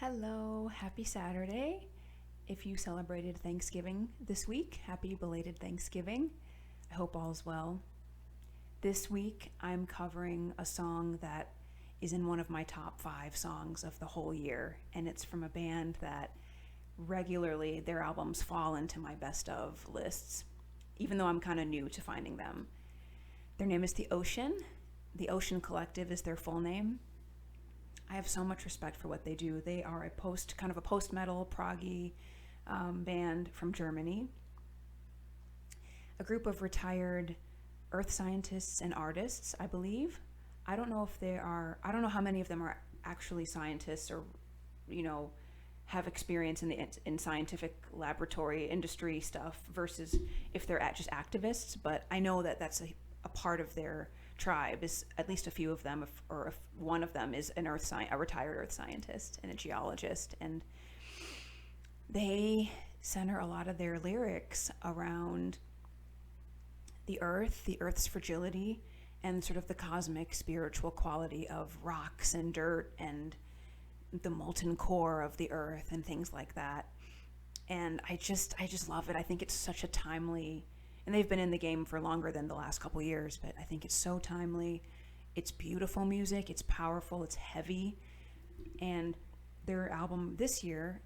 Hello, happy Saturday. If you celebrated Thanksgiving this week, happy belated Thanksgiving. I hope all's well. This week, I'm covering a song that is in one of my top 5 songs of the whole year, and it's from a band that regularly their albums fall into my best of lists, even though I'm kind of new to finding them. Their name is The Ocean. The Ocean Collective is their full name. I have so much respect for what they do. They are a post-metal, proggy band from Germany. A group of retired earth scientists and artists, I believe. I don't know how many of them are actually scientists or, have experience in scientific laboratory industry stuff versus if they're just activists. But I know that that's a part of their tribe. Is at least a few of them, if one of them is a retired earth scientist and a geologist, and they center a lot of their lyrics around the Earth's fragility, and sort of the cosmic spiritual quality of rocks and dirt and the molten core of the Earth and things like that. And I just love it. I think it's such a timely, and they've been in the game for longer than the last couple years, but I think it's so timely. It's beautiful music, it's powerful, it's heavy. And their album this year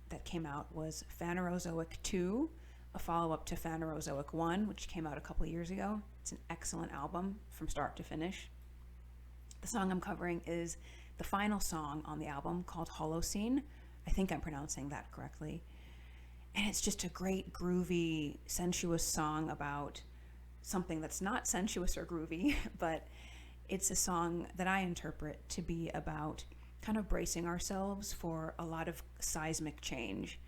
that came out was Phanerozoic 2, a follow-up to Phanerozoic 1, which came out a couple years ago. It's an excellent album from start to finish. The song I'm covering is the final song on the album, called Holocene. I think I'm pronouncing that correctly. And it's just a great, groovy, sensuous song about something that's not sensuous or groovy, but it's a song that I interpret to be about kind of bracing ourselves for a lot of seismic change.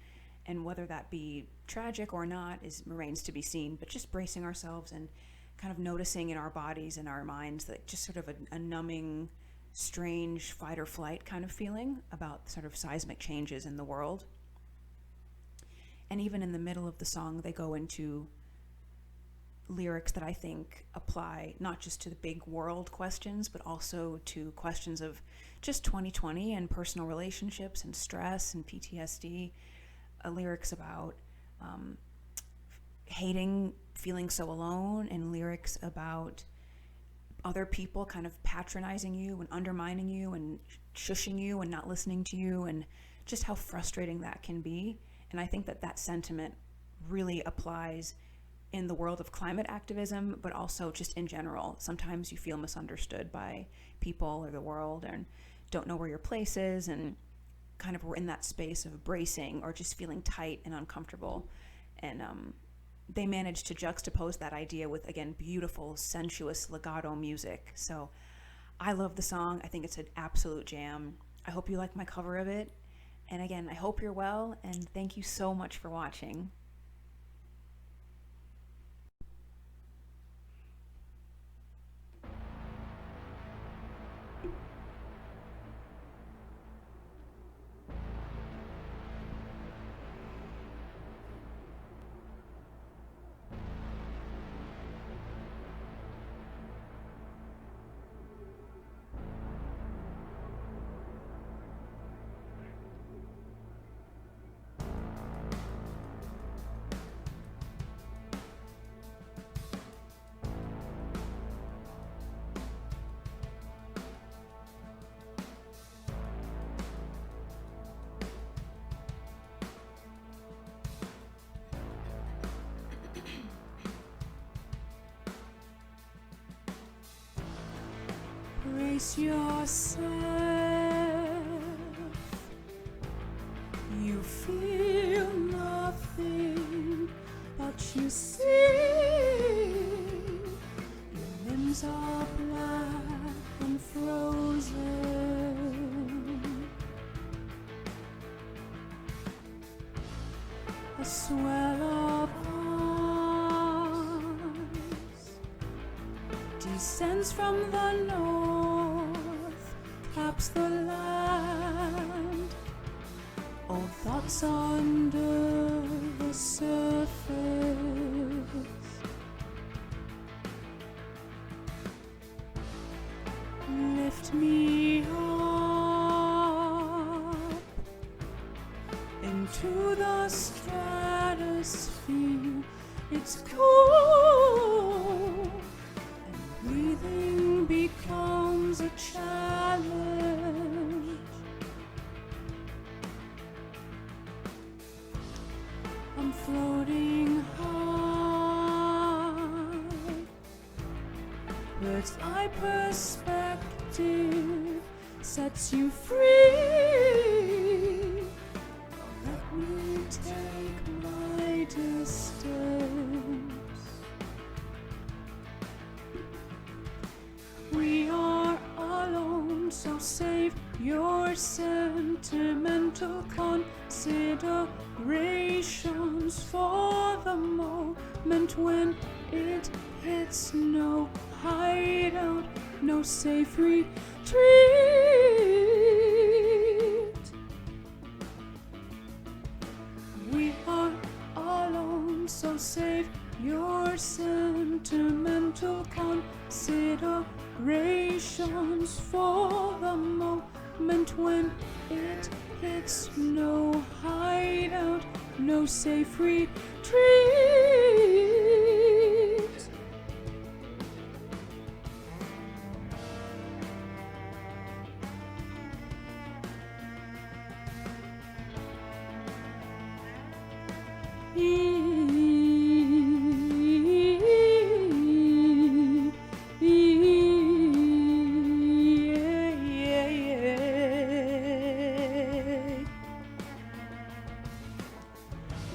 And whether that be tragic or not remains to be seen, but just bracing ourselves and kind of noticing in our bodies and our minds that just sort of a numbing, strange fight or flight kind of feeling about sort of seismic changes in the world. And even in the middle of the song, they go into lyrics that I think apply not just to the big world questions, but also to questions of just 2020 and personal relationships and stress and PTSD. Lyrics about hating, feeling so alone, and lyrics about other people kind of patronizing you and undermining you and shushing you and not listening to you, and just how frustrating that can be. And I think that sentiment really applies in the world of climate activism, but also just in general. Sometimes you feel misunderstood by people or the world and don't know where your place is, and kind of we're in that space of bracing or just feeling tight and uncomfortable. And they managed to juxtapose that idea with, again, beautiful, sensuous legato music. So I love the song. I think it's an absolute jam. I hope you like my cover of it. And again, I hope you're well, and thank you so much for watching. Brace yourself, you feel nothing, but you see your limbs are black and frozen. A swell of ice descends from the north, taps the land. Old thoughts under the surface. Lift me up, into the stratosphere. It's cold, and breathing becomes a challenge. I'm floating high, bird's eye perspective sets you free. Let me take my distance. We are alone, so save your sentimental considerations for the moment when it hits. No hideout, no safe retreat. We are alone, so save your sentimental considerations for the moment when it hits. No hideout, no safe retreat.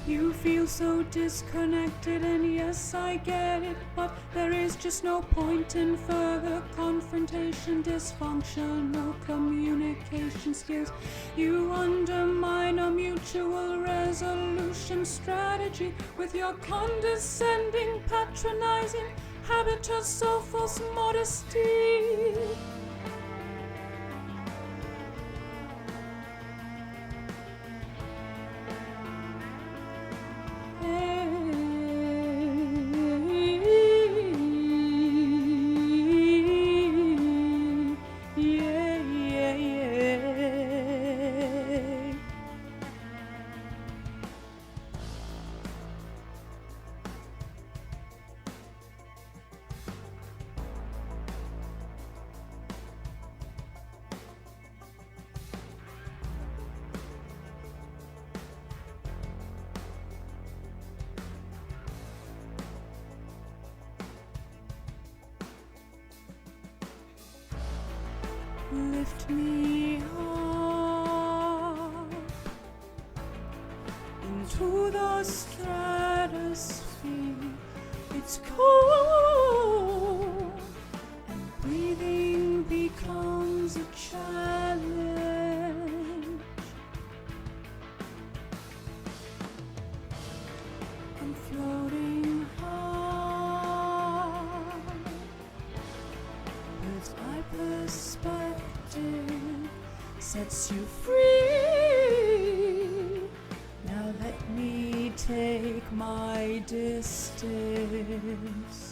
You feel so disconnected, and yes, I get it, but there is just no point in further confrontation. Dysfunctional communication skills. You undermine a mutual resolution strategy with your condescending, patronizing habitus of false modesty. Lift me up into the stratosphere. It's cold, and breathing becomes a challenge. I'm floating high, bird's eye perspective sets you free. Now let me take my distance.